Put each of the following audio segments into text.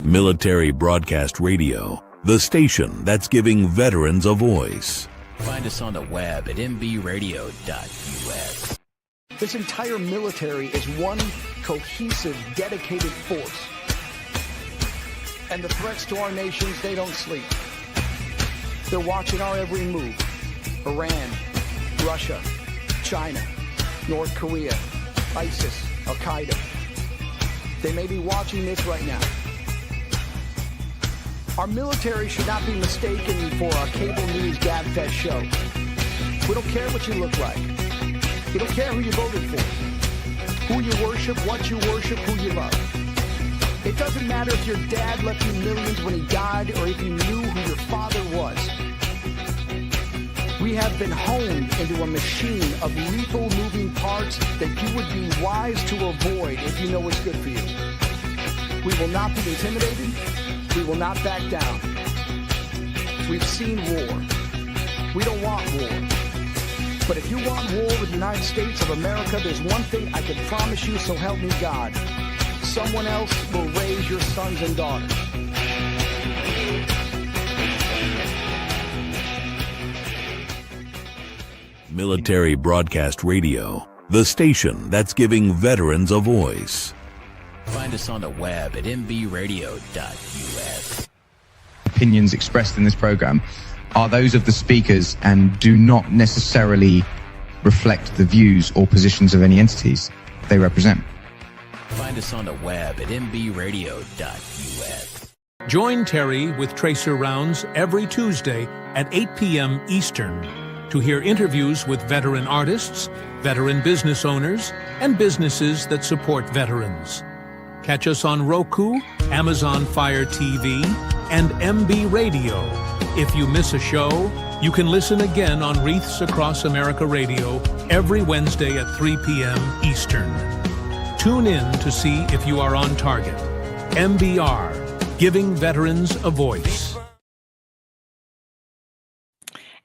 Military Broadcast Radio, the station that's giving veterans a voice. Find us on the web at mbradio.us. This entire military is one cohesive, dedicated force. And the threats to our nations, they don't sleep. They're watching our every move. Iran, Russia, China, North Korea, ISIS, Al-Qaeda. They may be watching this right now. Our military should not be mistaken for a cable news gabfest show. We don't care what you look like. We don't care who you voted for, who you worship, what you worship, who you love. It doesn't matter if your dad left you millions when he died or if you knew who your father was. We have been honed into a machine of lethal moving parts that you would be wise to avoid if you know what's good for you. We will not be intimidated. We will not back down. We've seen war. We don't want war. But if you want war with the United States of America, there's one thing I can promise you, so help me God. Someone else will raise your sons and daughters. Military Broadcast Radio, the station that's giving veterans a voice. Find us on the web at mbradio.us. Opinions expressed in this program are those of the speakers and do not necessarily reflect the views or positions of any entities they represent. Find us on the web at mbradio.us. Join Terry with Tracer Rounds every Tuesday at 8 p.m. Eastern to hear interviews with veteran artists, veteran business owners, and businesses that support veterans. Catch us on Roku, Amazon Fire TV, and MB Radio. If you miss a show, you can listen again on Wreaths Across America Radio every Wednesday at 3 p.m. Eastern. Tune in to see if you are on target. MBR, giving veterans a voice.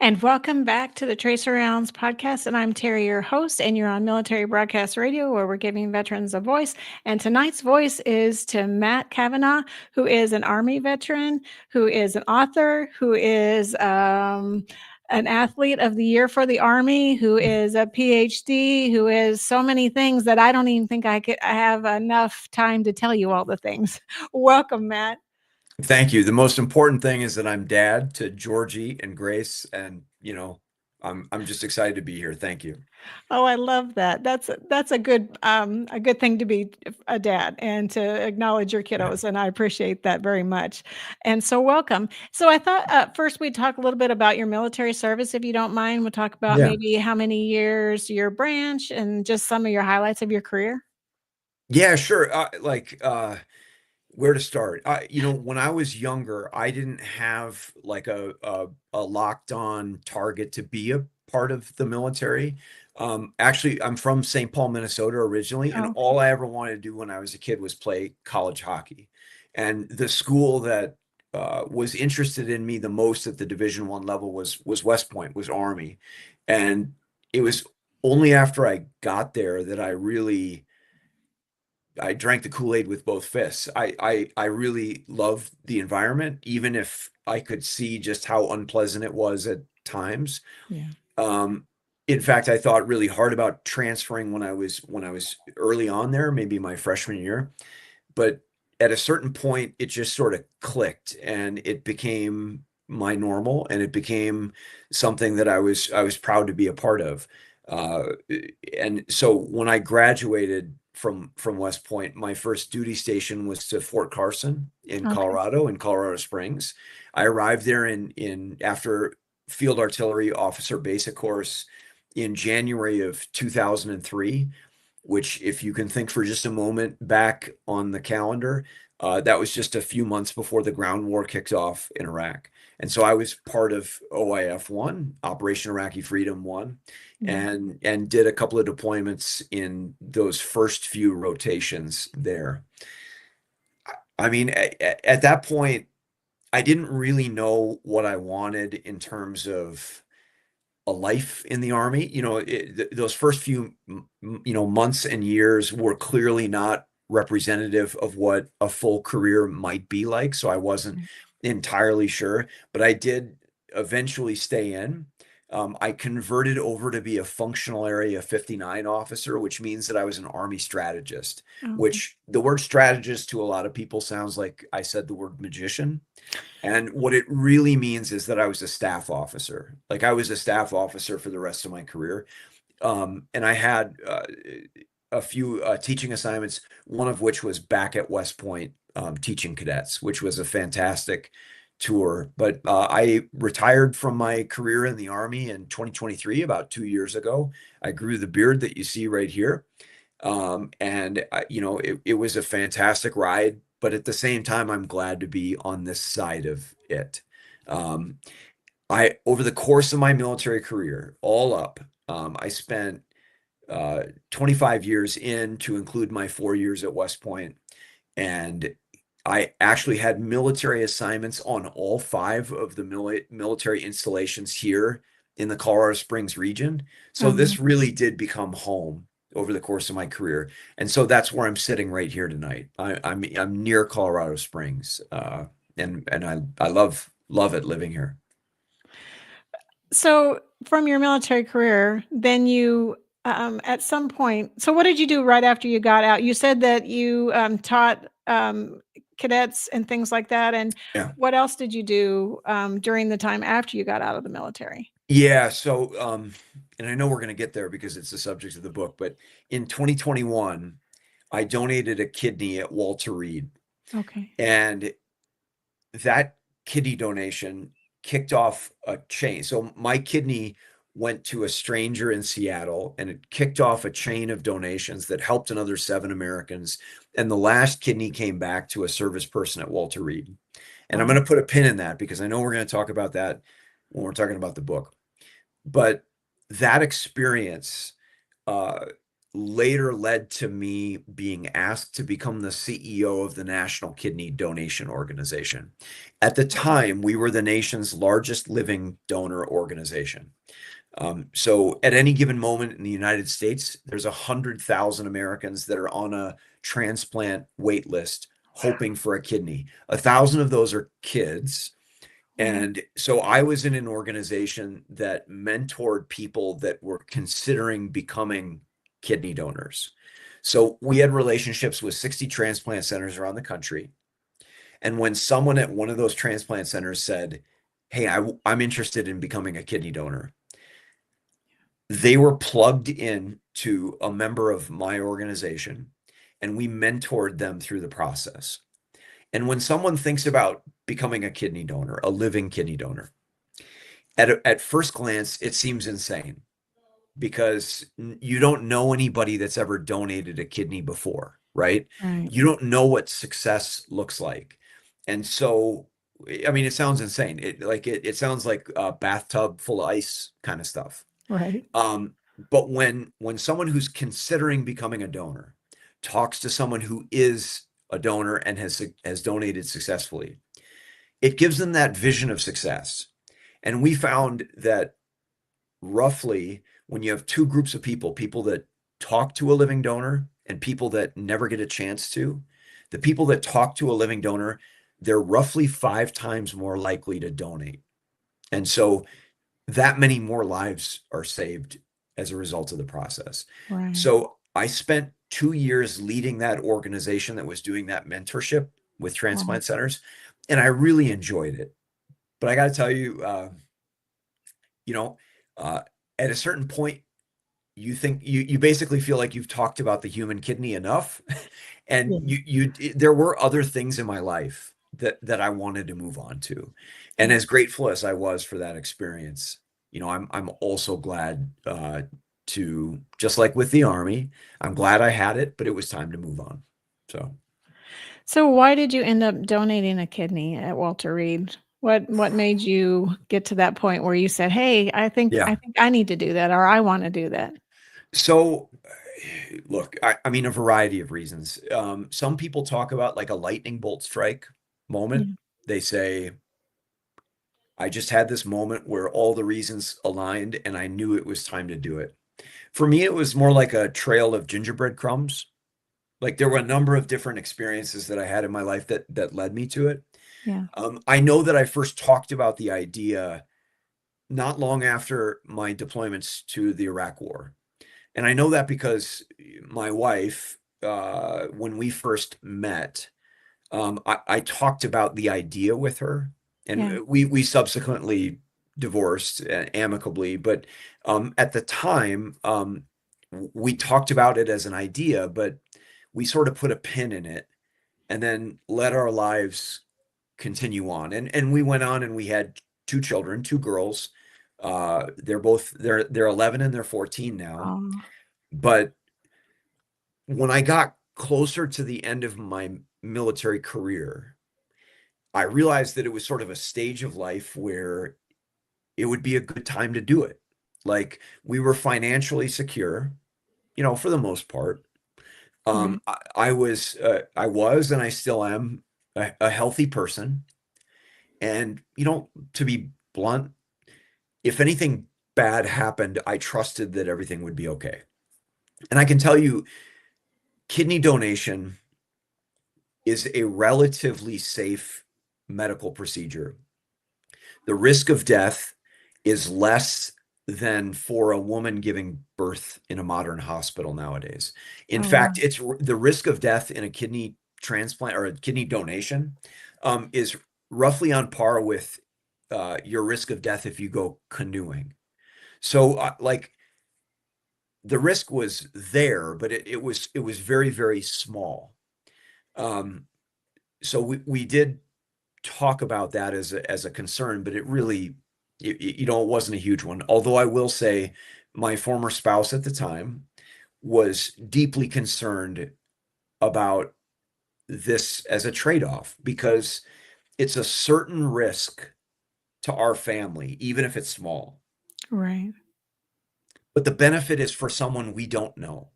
And welcome back to the Tracer Rounds podcast. And I'm Terry, your host, and you're on Military Broadcast Radio, where we're giving veterans a voice. And tonight's voice is to Matt Cavanaugh, who is an Army veteran, who is an author, who is an athlete of the year for the Army, who is a PhD, who is so many things that I don't even think I have enough time to tell you all the things. Welcome, Matt. Thank you. The most important thing is that I'm dad to Georgie and Grace, and I'm just excited to be here. Thank you. Oh, I love that. That's a good thing to be a dad and to acknowledge your kiddos, and I appreciate that very much. And so welcome. So I thought first we'd talk a little bit about your military service, if you don't mind. We'll talk about maybe how many years your branch and just some of your highlights of your career. Yeah, sure. Where to start? When I was younger, I didn't have like a locked on target to be a part of the military. Actually, I'm from St. Paul, Minnesota originally, and all I ever wanted to do when I was a kid was play college hockey. And the school that was interested in me the most at the Division I level was West Point, was Army. And it was only after I got there that I drank the Kool-Aid with both fists. I really loved the environment, even if I could see just how unpleasant it was at times. Yeah. In fact, I thought really hard about transferring when I was early on there, maybe my freshman year. But at a certain point, it just sort of clicked, and it became my normal, and it became something that I was proud to be a part of. And so when I graduated from West Point, my first duty station was to Fort Carson in Colorado, in Colorado Springs. I arrived there in after Field Artillery Officer Basic Course in January of 2003, which, if you can think for just a moment back on the calendar, that was just a few months before the ground war kicked off in Iraq. And so I was part of OIF 1, Operation Iraqi Freedom 1, and did a couple of deployments in those first few rotations there. I mean, at that point, I didn't really know what I wanted in terms of a life in the Army. Those first few, months and years were clearly not representative of what a full career might be like. So I wasn't entirely sure, but I did eventually stay in. I converted over to be a functional area 59 officer, which means that I was an Army strategist, Okay. which the word strategist to a lot of people sounds like I said the word magician. And what it really means is that I was a staff officer. Like I was a staff officer for the rest of my career. And I had a few teaching assignments, one of which was back at West Point teaching cadets, which was a fantastic tour. But I retired from my career in the Army in 2023, about 2 years ago. I grew the beard that you see right here. And it was a fantastic ride, but at the same time, I'm glad to be on this side of it. Over the course of my military career, all up, I spent 25 years in, to include my 4 years at West Point. And I actually had military assignments on all 5 of the military installations here in the Colorado Springs region. So this really did become home over the course of my career. And so that's where I'm sitting right here tonight. I'm near Colorado Springs, and I love it living here. So from your military career, then you at some point, so what did you do right after you got out? You said that you taught cadets and things like that. And Yeah. what else did you do during the time after you got out of the military? Yeah. So, and I know we're going to get there because it's the subject of the book, but in 2021, I donated a kidney at Walter Reed. Okay. And that kidney donation kicked off a chain. So my kidney went to a stranger in Seattle, and it kicked off a chain of donations that helped another 7 Americans. And the last kidney came back to a service person at Walter Reed. And I'm going to put a pin in that because I know we're going to talk about that when we're talking about the book. But that experience later led to me being asked to become the CEO of the National Kidney Donation Organization. At the time, we were the nation's largest living donor organization. So at any given moment in the United States, there's 100,000 Americans that are on a transplant wait list hoping for a kidney. 1,000 of those are kids. And so I was in an organization that mentored people that were considering becoming kidney donors. So we had relationships with 60 transplant centers around the country. And when someone at one of those transplant centers said, "Hey, I'm interested in becoming a kidney donor," they were plugged in to a member of my organization, and we mentored them through the process. And when someone thinks about becoming a kidney donor, a living kidney donor, at first glance, it seems insane because you don't know anybody that's ever donated a kidney before, right? Right. You don't know what success looks like. And so, I mean, it sounds insane. It sounds like a bathtub full of ice kind of stuff. Right. But when someone who's considering becoming a donor talks to someone who is a donor and has donated successfully, it gives them that vision of success. And we found that roughly when you have 2 groups of people that talk to a living donor and people that never get a chance to, the people that talk to a living donor, they're roughly 5 times more likely to donate. And so that many more lives are saved as a result of the process. Right. So I spent 2 years leading that organization that was doing that mentorship with transplant centers, and I really enjoyed it. But I got to tell you, at a certain point, you think you basically feel like you've talked about the human kidney enough, and there were other things in my life that I wanted to move on to. And as grateful as I was for that experience, I'm also glad to, just like with the Army, I'm glad I had it, but it was time to move on. So why did you end up donating a kidney at Walter Reed? What made you get to that point where you said, "Hey, I think I need to do that," or "I want to do that"? So, look, I mean, a variety of reasons. Some people talk about like a lightning bolt strike moment. They say, "I just had this moment where all the reasons aligned and I knew it was time to do it." For me, it was more like a trail of gingerbread crumbs. Like there were a number of different experiences that I had in my life that led me to it. Yeah. I know that I first talked about the idea not long after my deployments to the Iraq War. And I know that because my wife, when we first met, I talked about the idea with her, and Yeah. we subsequently divorced amicably. But at the time, we talked about it as an idea, but we sort of put a pin in it and then let our lives continue on. And we went on and we had two children, two girls. They're 11 and they're 14 now. But when I got closer to the end of my military career, I realized that it was sort of a stage of life where it would be a good time to do it. Like we were financially secure, for the most part. Right. I was, and I still am a healthy person. And, to be blunt, if anything bad happened, I trusted that everything would be okay. And I can tell you, kidney donation is a relatively safe medical procedure. The risk of death is less than for a woman giving birth in a modern hospital nowadays. In fact, Wow. it's the risk of death in a kidney transplant or a kidney donation is roughly on par with your risk of death if you go canoeing. So, like, the risk was there, but it was very, very small. So we did talk about that as a concern, but it really, it wasn't a huge one. Although I will say my former spouse at the time was deeply concerned about this as a trade-off because it's a certain risk to our family, even if it's small. Right. But the benefit is for someone we don't know.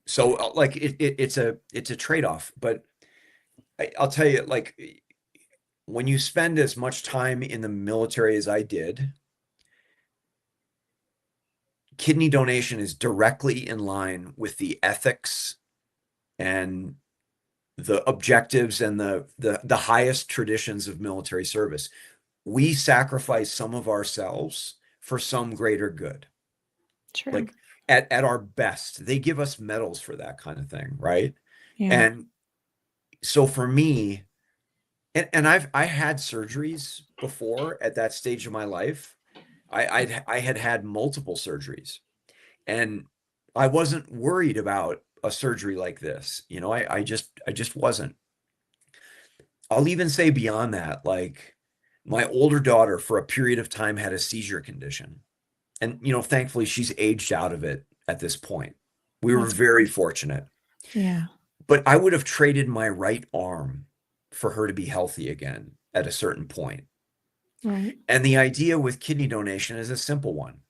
So like it's a trade-off, but I'll tell you, like, when you spend as much time in the military as I did, kidney donation is directly in line with the ethics and the objectives and the highest traditions of military service. We sacrifice some of ourselves for some greater good. True. Like at our best, they give us medals for that kind of thing, right? Yeah. And so for me, and I had surgeries before at that stage of my life. I had multiple surgeries, and I wasn't worried about a surgery like this. I just wasn't. I'll even say beyond that, like my older daughter for a period of time had a seizure condition. And, thankfully she's aged out of it at this point. We were That's very fortunate. Yeah. But I would have traded my right arm for her to be healthy again at a certain point. Right. And the idea with kidney donation is a simple one.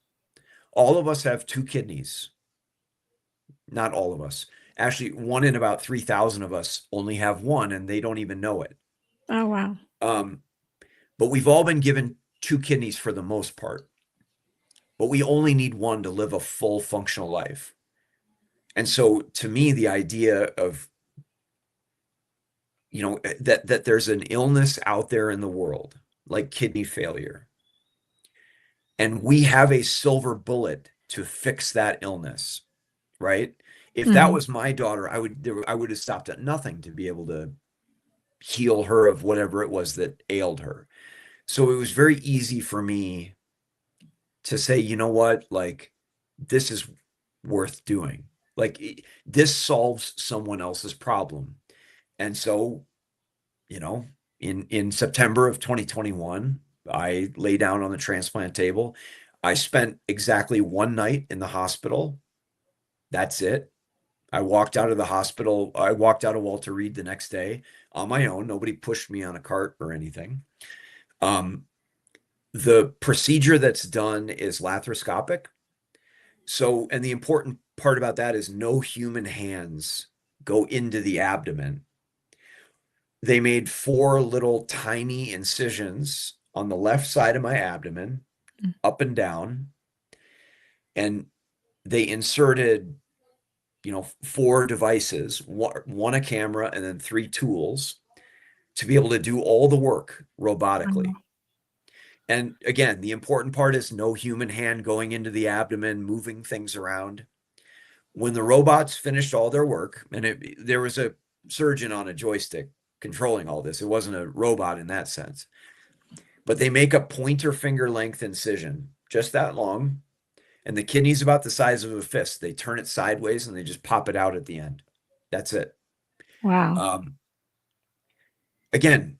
All of us have two kidneys. Not all of us. Actually, one in about 3,000 of us only have one, and they don't even know it. Oh, wow. But we've all been given two kidneys for the most part. But we only need one to live a full functional life. And so to me, the idea of, that there's an illness out there in the world, like kidney failure, and we have a silver bullet to fix that illness, right? If that was my daughter, I would have stopped at nothing to be able to heal her of whatever it was that ailed her. So it was very easy for me to say, you know what, like, this is worth doing. Like, this solves someone else's problem. And so, in September of 2021, I lay down on the transplant table. I spent exactly one night in the hospital. That's it. I walked out of the hospital. I walked out of Walter Reed the next day on my own. Nobody pushed me on a cart or anything. The procedure that's done is laparoscopic. So, and the important part about that is no human hands go into the abdomen. They made 4 little tiny incisions on the left side of my abdomen, up and down, and they inserted 4 devices, one a camera, and then 3 tools to be able to do all the work robotically. Wow. And again, the important part is no human hand going into the abdomen, moving things around. When the robots finished all their work, and there was a surgeon on a joystick controlling all this, it wasn't a robot in that sense, but they make a pointer finger length incision, just that long, and the kidney's about the size of a fist. They turn it sideways and they just pop it out at the end. That's it. Wow. Again,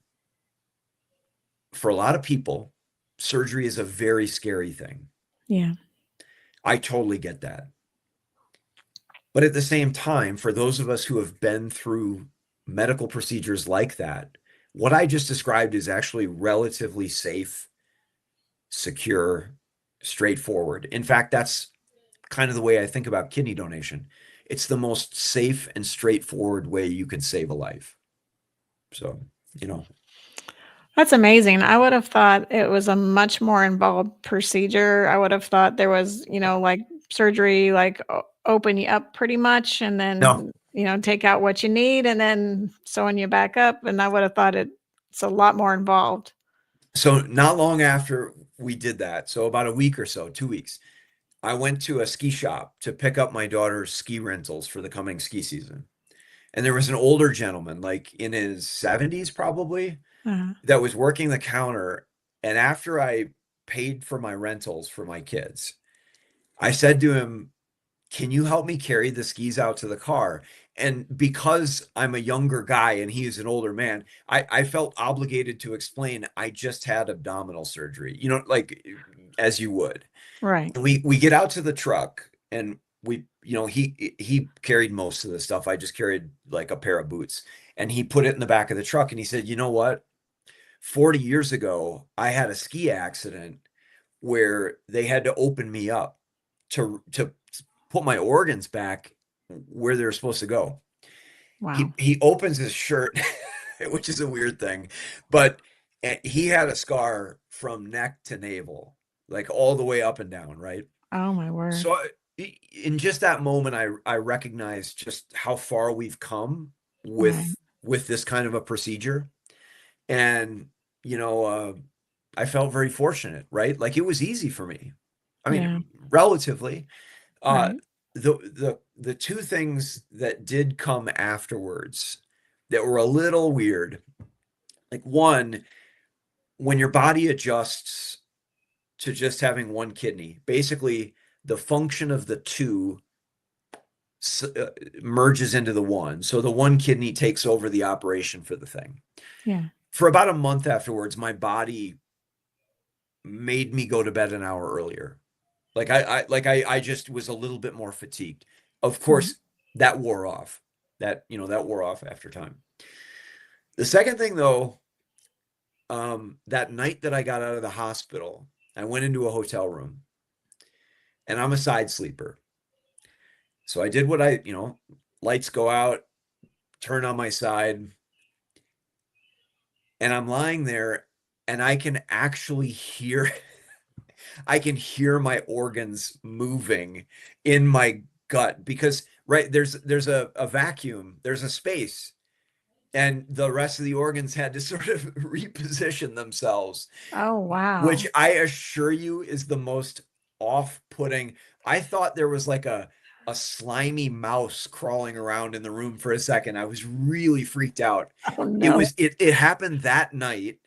for a lot of people, surgery is a very scary thing. Yeah. I totally get that. But at the same time, for those of us who have been through medical procedures like that, what I just described is actually relatively safe, secure, straightforward. In fact, that's kind of the way I think about kidney donation. It's the most safe and straightforward way you can save a life. So, That's amazing. I would have thought it was a much more involved procedure. I would have thought there was, like surgery, like open you up pretty much and No. then, take out what you need and then sewing you back up. And I would have thought it's a lot more involved. So not long after we did that, so about a week or so, 2 weeks, I went to a ski shop to pick up my daughter's ski rentals for the coming ski season. And there was an older gentleman, like in his 70s probably, that was working the counter. And after I paid for my rentals for my kids, I said to him, "Can you help me carry the skis out to the car?" And because I'm a younger guy and he is an older man, I felt obligated to explain I just had abdominal surgery, like as you would. Right. And we get out to the truck and he carried most of the stuff. I just carried like a pair of boots, and he put it in the back of the truck and he said, "You know what? 40 years ago, I had a ski accident where they had to open me up to put my organs back where they're supposed to go." Wow. He opens his shirt, which is a weird thing, but he had a scar from neck to navel, like all the way up and down, right? Oh my word. So in just that moment, I recognized just how far we've come with this kind of a procedure. And, I felt very fortunate, right? Like it was easy for me. I mean, relatively. Right. The 2 things that did come afterwards that were a little weird, like one, when your body adjusts to just having one kidney, basically the function of the 2 merges into the one. So the one kidney takes over the operation for the thing. Yeah. For about a month afterwards, my body made me go to bed an hour earlier. Like I just was a little bit more fatigued. Of course, that wore off. That wore off after time. The second thing though, that night that I got out of the hospital, I went into a hotel room, and I'm a side sleeper. So I did what lights go out, turn on my side, and I'm lying there and I can actually hear my organs moving in my gut because there's a vacuum, there's a space, and the rest of the organs had to sort of reposition themselves. Oh, wow. Which I assure you is the most off-putting. I thought there was like a slimy mouse crawling around in the room for a second. I was really freaked out. Oh, no. It happened that night,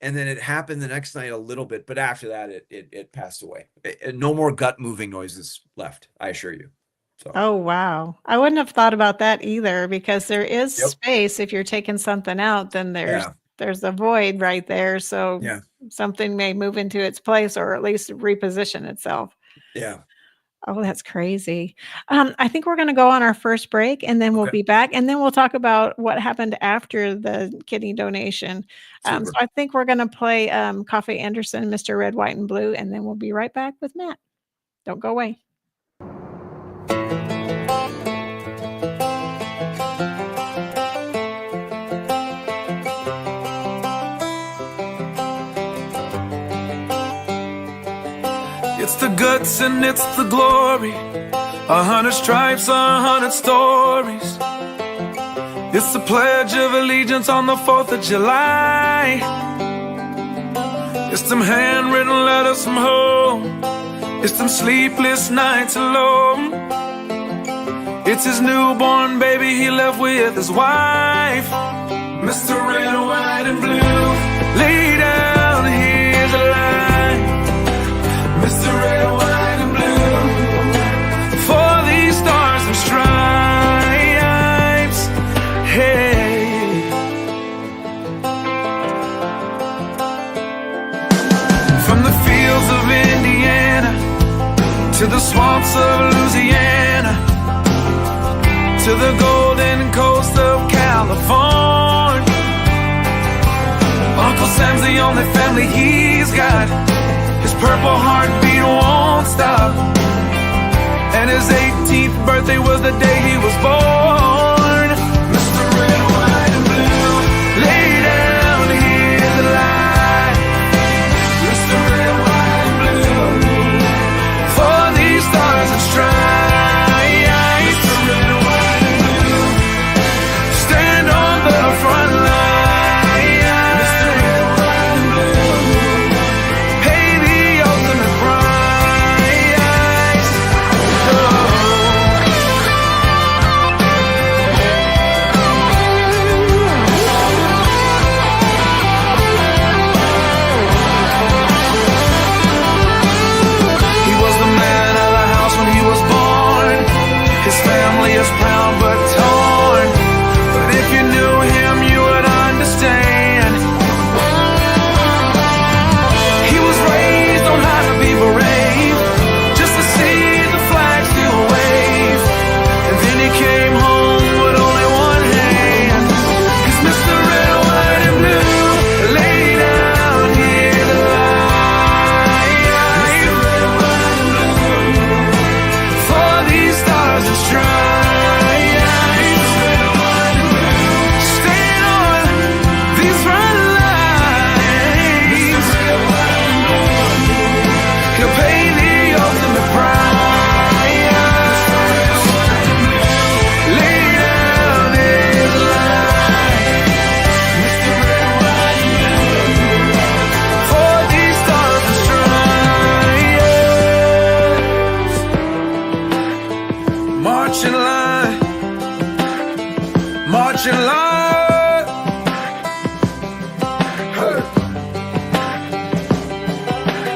and then it happened the next night a little bit, but after that it passed away. No more gut moving noises left, I assure you. So Oh, wow. I wouldn't have thought about that either because there is Yep. space. If you're taking something out, then there's a void right there. So Yeah. something may move into its place or at least reposition itself. Yeah. Oh, that's crazy. I think we're going to go on our first break and then we'll Okay. be back and then we'll talk about what happened after the kidney donation. So Super. I think we're going to play Coffee Anderson, Mr. Red, White, and Blue, and then we'll be right back with Matt. Don't go away. It's the guts and it's the glory. 100 stripes, 100 stories. It's the Pledge of Allegiance on the 4th of July. It's them handwritten letters from home. It's them sleepless nights alone. It's his newborn baby he left with his wife. Mr. Red, White, and Blue, lay down, here's a line. Mr. Red, White, and Blue, for these stars and stripes. Hey. From the fields of Indiana to the swamps of Louisiana, to the golden coast of California, Uncle Sam's the only family he's got. His purple heartbeat won't stop, and his 18th birthday was the day he was born. Mr. Red, White, and Blue, lay down, here's the light. Mr. Red, White, and Blue, for these stars and stripes. Mr. Red, White, and Blue, stand on the front line. Mr. Red, White, and Blue, pay the ultimate price. Oh. He was the man of the house when he was born. His family is proud but torn. But if you knew him, you would understand. He was raised on how to be brave, just to see the flag still wave. And then he came home with only one hand. He's Mr. Red, White, and Blue, lay down here the light. Mr. Red, White, and Blue, for these stars and stripes. Mr. Red, White, and Blue, stand on these front lines. Mr. Red, White, and Blue, he'll pay the ultimate price. Mr. Red, White, and Blue, lay down his life. Mr. Red, White, and Blue, for these stars and stripes. March in line, march in line. Hey.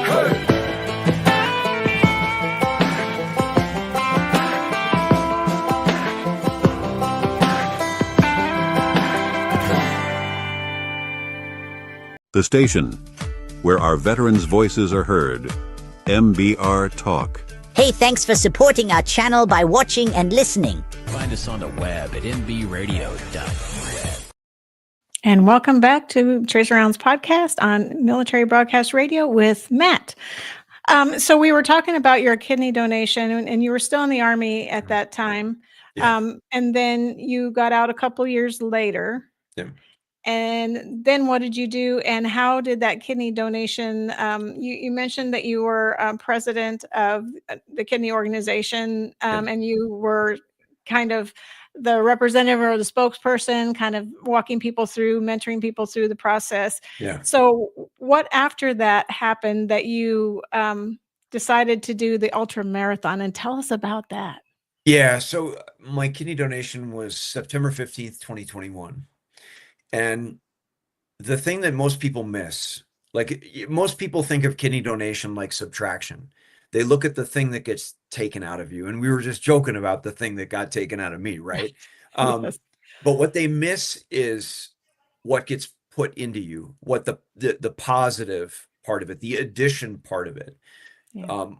Hey. The station where our veterans' voices are heard. MBR Talk. Hey, thanks for supporting our channel by watching and listening. Find us on the web at nbradio.net. And welcome back to Tracer Rounds podcast on Military Broadcast Radio with Matt. So we were talking about your kidney donation, and you were still in the Army at that time. Yeah. And then you got out a couple years later. Yeah. And then what did you do, and how did that kidney donation? You mentioned that you were president of the kidney organization, and you were kind of the representative or the spokesperson, kind of walking people through, mentoring people through the process. Yeah. So what after that happened that you decided to do the ultramarathon, and tell us about that. Yeah. So my kidney donation was September 15th, 2021. And the thing that most people miss, like most people think of kidney donation like subtraction. They look at the thing that gets taken out of you. And we were just joking about the thing that got taken out of me, right? Yes. But what they miss is what gets put into you, what the positive part of it, the addition part of it,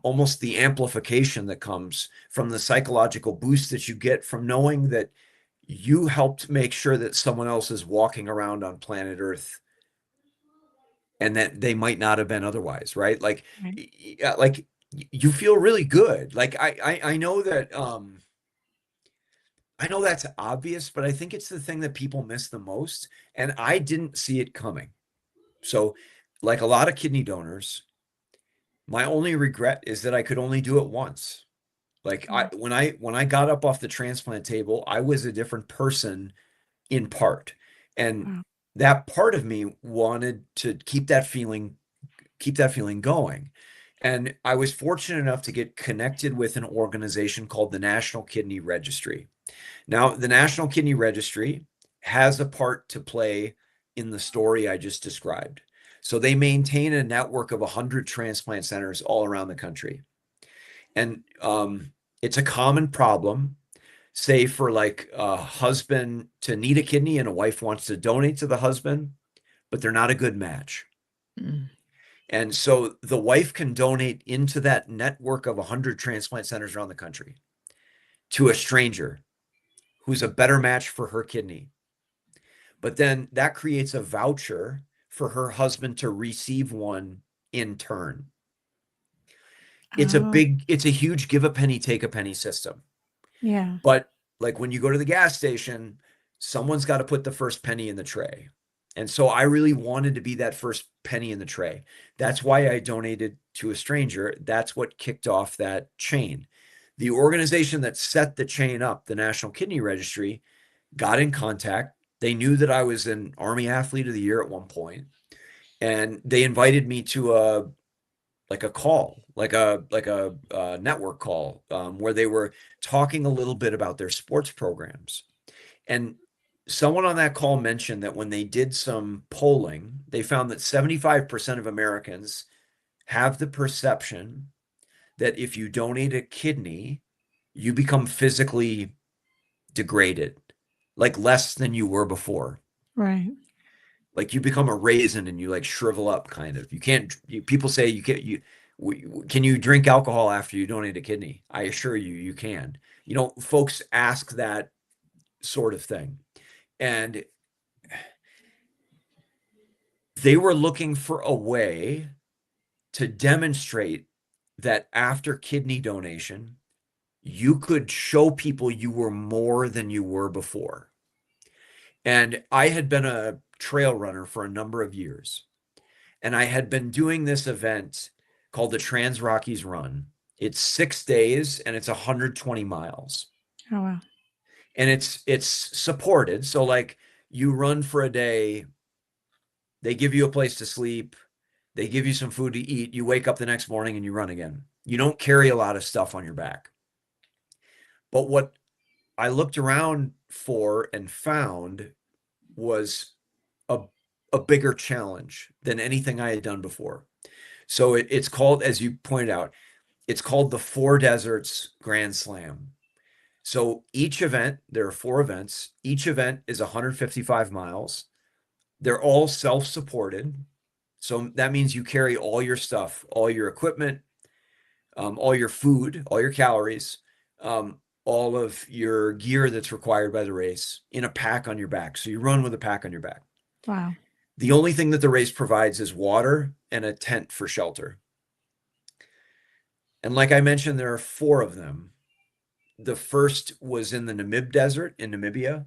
almost the amplification that comes from the psychological boost that you get from knowing that you helped make sure that someone else is walking around on planet Earth and that they might not have been otherwise, right? Like, like you feel really good. Like I know that I know that's obvious, but I think it's the thing that people miss the most. And I didn't see it coming. So like a lot of kidney donors, my only regret is that I could only do it once. Like when I got up off the transplant table, I was a different person in part. And that part of me wanted to keep that feeling going. And I was fortunate enough to get connected with an organization called the National Kidney Registry. Now, the National Kidney Registry has a part to play in the story I just described. So they maintain a network of 100 transplant centers all around the country. And it's a common problem, say for like a husband to need a kidney and a wife wants to donate to the husband, but they're not a good match. And so the wife can donate into that network of 100 transplant centers around the country to a stranger who's a better match for her kidney. But then that creates a voucher for her husband to receive one in turn. It's a huge give a penny, take a penny system. Yeah. But like when you go to the gas station, someone's got to put the first penny in the tray. And so I really wanted to be that first penny in the tray. That's why I donated to a stranger. That's what kicked off that chain. The organization that set the chain up, the National Kidney Registry, got in contact. They knew that I was an Army Athlete of the Year at one point, and they invited me to a call, like a network call, where they were talking a little bit about their sports programs. And someone on that call mentioned that when they did some polling, they found that 75% of Americans have the perception that if you donate a kidney, you become physically degraded, like less than you were before. Right. Like you become a raisin and you like shrivel up kind of. People say can you drink alcohol after you donate a kidney? I assure you, you can. Folks ask that sort of thing. And they were looking for a way to demonstrate that after kidney donation, you could show people you were more than you were before. And I had been a trail runner for a number of years. And I had been doing this event called the Trans Rockies Run. It's 6 days and it's 120 miles. Oh, wow. And it's supported. So like you run for a day, they give you a place to sleep, they give you some food to eat, you wake up the next morning and you run again. You don't carry a lot of stuff on your back. But what I looked around for and found was a bigger challenge than anything I had done before. So it's called, as you pointed out, it's called the Four Deserts Grand Slam. So each event, there are 4 events. Each event is 155 miles. They're all self-supported. So that means you carry all your stuff, all your equipment, all your food, all your calories, all of your gear that's required by the race in a pack on your back. So you run with a pack on your back. Wow. The only thing that the race provides is water and a tent for shelter. And like I mentioned, there are 4 of them. The first was in the Namib Desert in Namibia.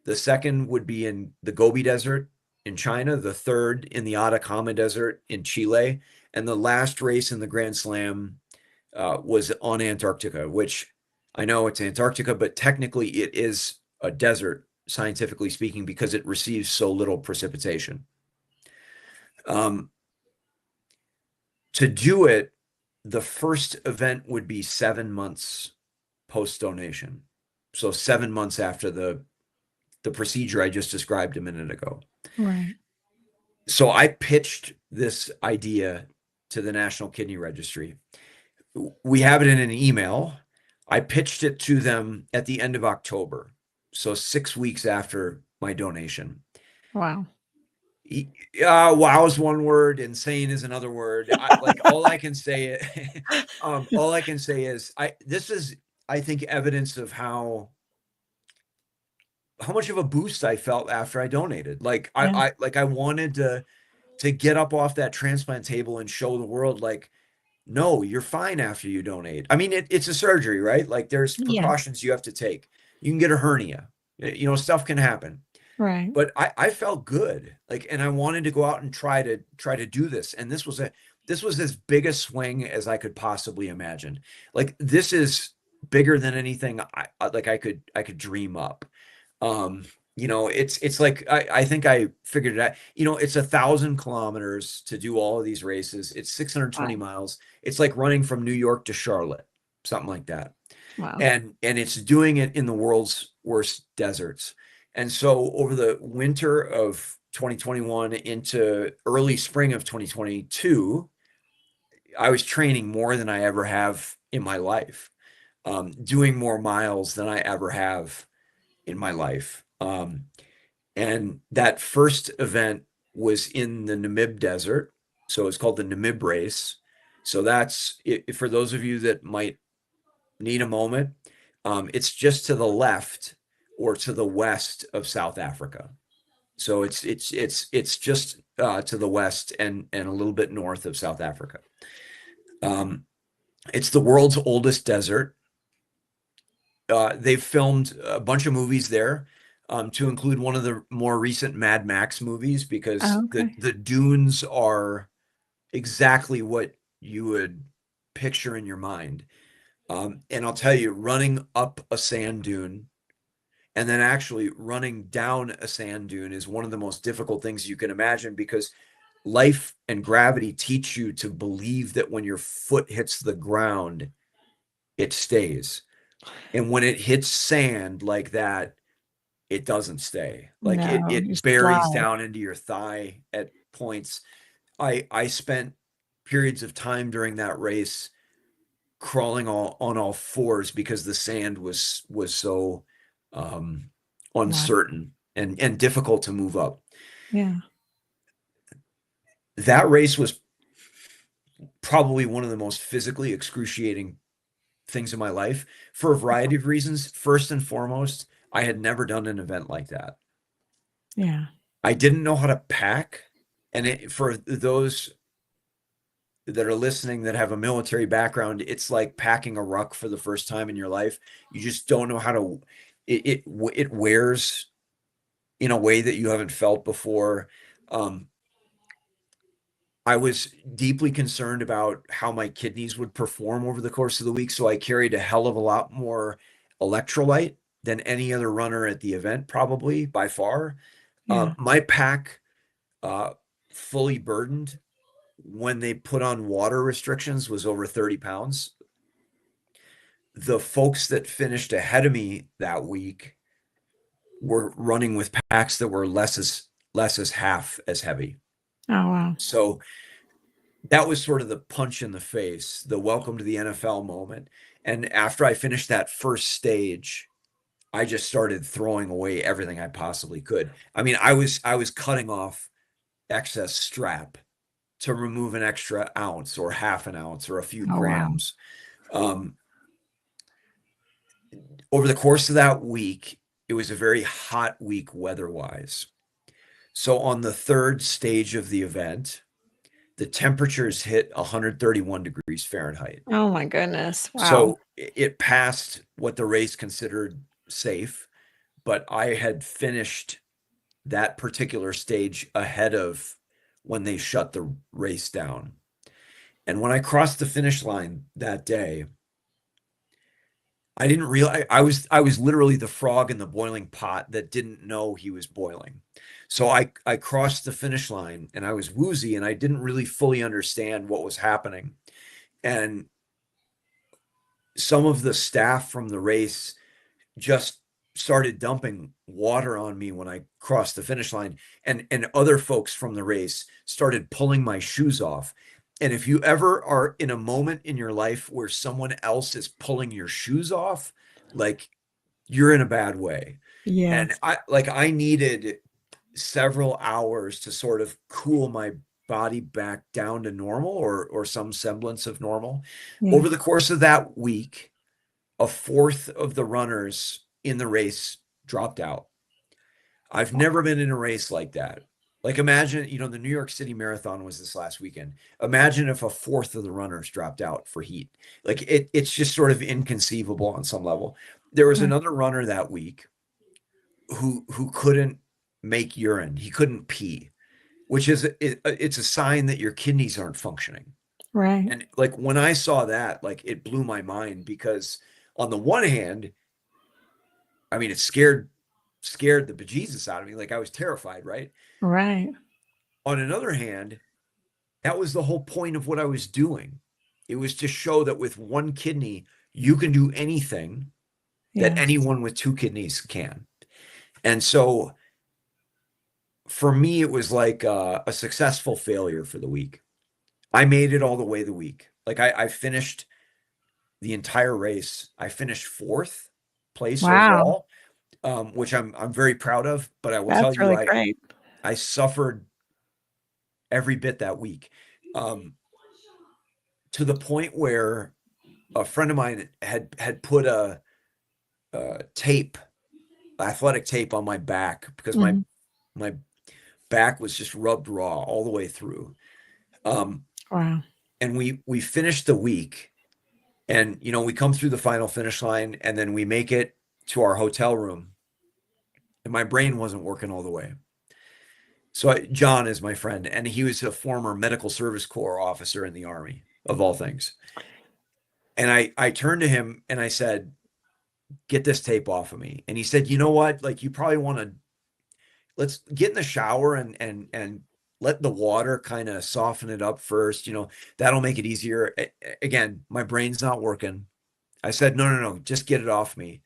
The second would be in the Gobi Desert in China. The third in the Atacama Desert in Chile. And the last race in the Grand Slam was on Antarctica, which I know it's Antarctica, but technically it is a desert, scientifically speaking, because it receives so little precipitation. To do it, the first event would be 7 months post-donation. So 7 months after the procedure I just described a minute ago. Right. So I pitched this idea to the National Kidney Registry. We have it in an email. I pitched it to them at the end of October. So 6 weeks after my donation. Wow. Wow is one word. Insane is another word. All I can say is, this is, I think, evidence of how much of a boost I felt after I donated. I wanted to get up off that transplant table and show the world, like, no, you're fine after you donate. I mean, it's a surgery, right? Like there's precautions you have to take. You can get a hernia, stuff can happen. Right. But I felt good, and I wanted to go out and try to do this. And this was as big a swing as I could possibly imagine. Like this is bigger than anything I could dream up. It's like I think I figured it out. It's 1,000 kilometers to do all of these races. It's 620 Wow. miles. It's like running from New York to Charlotte, something like that. Wow. And it's doing it in the world's worst deserts. And so over the winter of 2021 into early spring of 2022, I was training more than I ever have in my life, doing more miles than I ever have in my life. And that first event was in the Namib Desert. So it's called the Namib Race. So that's it, for those of you that might need a moment. It's just to the left or to the west of South Africa. So it's just to the west and a little bit north of South Africa. It's the world's oldest desert. They've filmed a bunch of movies there, to include one of the more recent Mad Max movies, because Oh, okay. the dunes are exactly what you would picture in your mind. And I'll tell you, running up a sand dune and then actually running down a sand dune is one of the most difficult things you can imagine, because life and gravity teach you to believe that when your foot hits the ground, it stays. And when it hits sand like that, it doesn't stay. Like No, you it buries slide. down into your thigh at points. I spent periods of time during that race crawling on all fours because the sand was so uncertain and difficult to move up. Yeah. That race was probably one of the most physically excruciating things in my life for a variety of reasons. First and foremost, I had never done an event like that. Yeah. I didn't know how to pack. And for those that are listening that have a military background, it's like packing a ruck for the first time in your life. You just don't know how to, it wears in a way that you haven't felt before. I was deeply concerned about how my kidneys would perform over the course of the week. So I carried a hell of a lot more electrolyte than any other runner at the event, probably by far. Yeah. My pack, fully burdened when they put on water restrictions, was over 30 pounds. The folks that finished ahead of me that week were running with packs that were less as half as heavy. Oh, wow. So that was sort of the punch in the face, the welcome to the NFL moment. And after I finished that first stage, I just started throwing away everything I possibly could. I mean, I was cutting off excess strap to remove an extra ounce or half an ounce or a few Oh, wow. grams. Over the course of that week, it was a very hot week weather-wise. So on the third stage of the event, the temperatures hit 131 degrees Fahrenheit. Oh my goodness. Wow. So it passed what the race considered safe, but I had finished that particular stage ahead of when they shut the race down. And when I crossed the finish line that day, I didn't realize I was literally the frog in the boiling pot that didn't know he was boiling. So I crossed the finish line and I was woozy and I didn't really fully understand what was happening. And some of the staff from the race just started dumping water on me when I crossed the finish line, and other folks from the race started pulling my shoes off. And if you ever are in a moment in your life where someone else is pulling your shoes off, like, you're in a bad way. And Yes. I needed several hours to sort of cool my body back down to normal or some semblance of normal. Yeah. Over the course of that week, a fourth of the runners in the race dropped out. I've never been in a race like that. Like, imagine, the New York City Marathon was this last weekend. Imagine if a fourth of the runners dropped out for heat. Like, it's just sort of inconceivable on some level. There was Yeah. another runner that week who couldn't make urine. He couldn't pee, which is it's a sign that your kidneys aren't functioning. Right. And like, when I saw that, like, it blew my mind, because on the one hand, I mean, it scared the bejesus out of me. Like I was terrified, right? Right. On another hand, that was the whole point of what I was doing. It was to show that with one kidney, you can do anything that Yes. anyone with two kidneys can. And so for me, it was like a successful failure for the week. I made it all the way the week. Like I finished the entire race. I finished 4th place Wow. overall, which I'm very proud of. But I will tell That's you, really great. I suffered every bit that week, to the point where a friend of mine had put a athletic tape on my back because Mhm. my back was just rubbed raw all the way through. Wow. And we finished the week, and we come through the final finish line, and then we make it to our hotel room, and my brain wasn't working all the way. So John is my friend, and he was a former medical service corps officer in the Army, of all things. And I turned to him and I said, "Get this tape off of me." And he said, "You know what? Like, you probably want to let's get in the shower and let the water kind of soften it up first. That'll make it easier." Again, my brain's not working. I said, "No, just get it off me."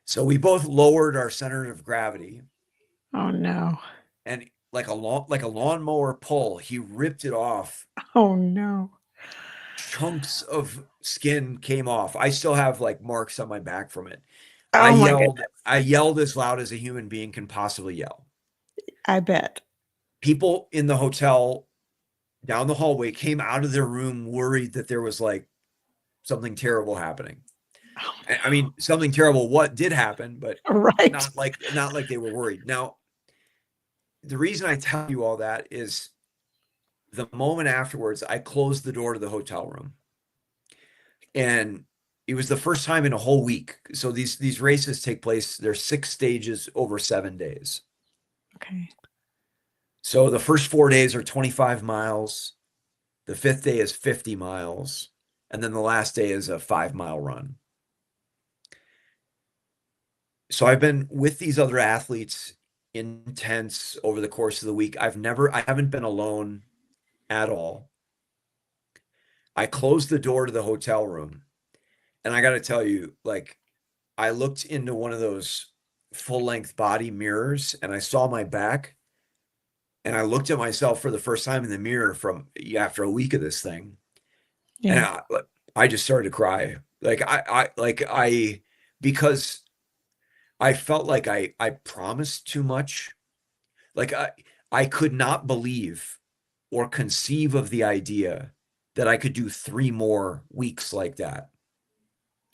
So we both lowered our center of gravity, Oh no. and like a lawnmower pull, he ripped it off. Oh no. Chunks of skin came off. I still have like marks on my back from it. Oh my goodness. I yelled as loud as a human being can possibly yell. I bet. People in the hotel down the hallway came out of their room worried that there was like something terrible happening. Oh, I mean, something terrible what did happen, but right. not like they were worried. Now, the reason I tell you all that is the moment afterwards, I closed the door to the hotel room, and it was the first time in a whole week. So these races take place. There's 6 stages over 7 days. Okay. So the first 4 days are 25 miles. The 5th day is 50 miles. And then the last day is a 5-mile run. So I've been with these other athletes in tents over the course of the week. I haven't been alone at all. I closed the door to the hotel room, and I got to tell you, like, I looked into one of those full-length body mirrors, and I saw my back, and I looked at myself for the first time in the mirror after a week of this thing. Yeah. And I just started to cry. Because I felt like I promised too much. Like I could not believe or conceive of the idea that I could do 3 more weeks like that.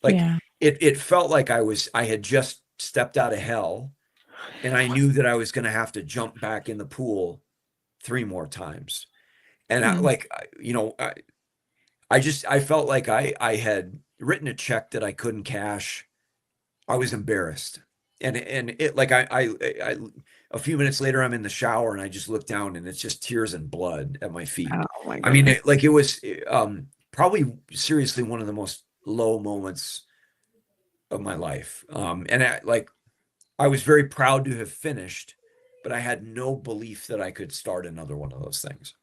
Like Yeah. it felt like I had just stepped out of hell, and I knew that I was going to have to jump back in the pool 3 more times. And I felt like I had written a check that I couldn't cash. I was embarrassed. And it like I a few minutes later, I'm in the shower and I just look down and it's just tears and blood at my feet. Oh my I mean, goodness. it was probably seriously one of the most low moments of my life. And I was very proud to have finished, but I had no belief that I could start another one of those things.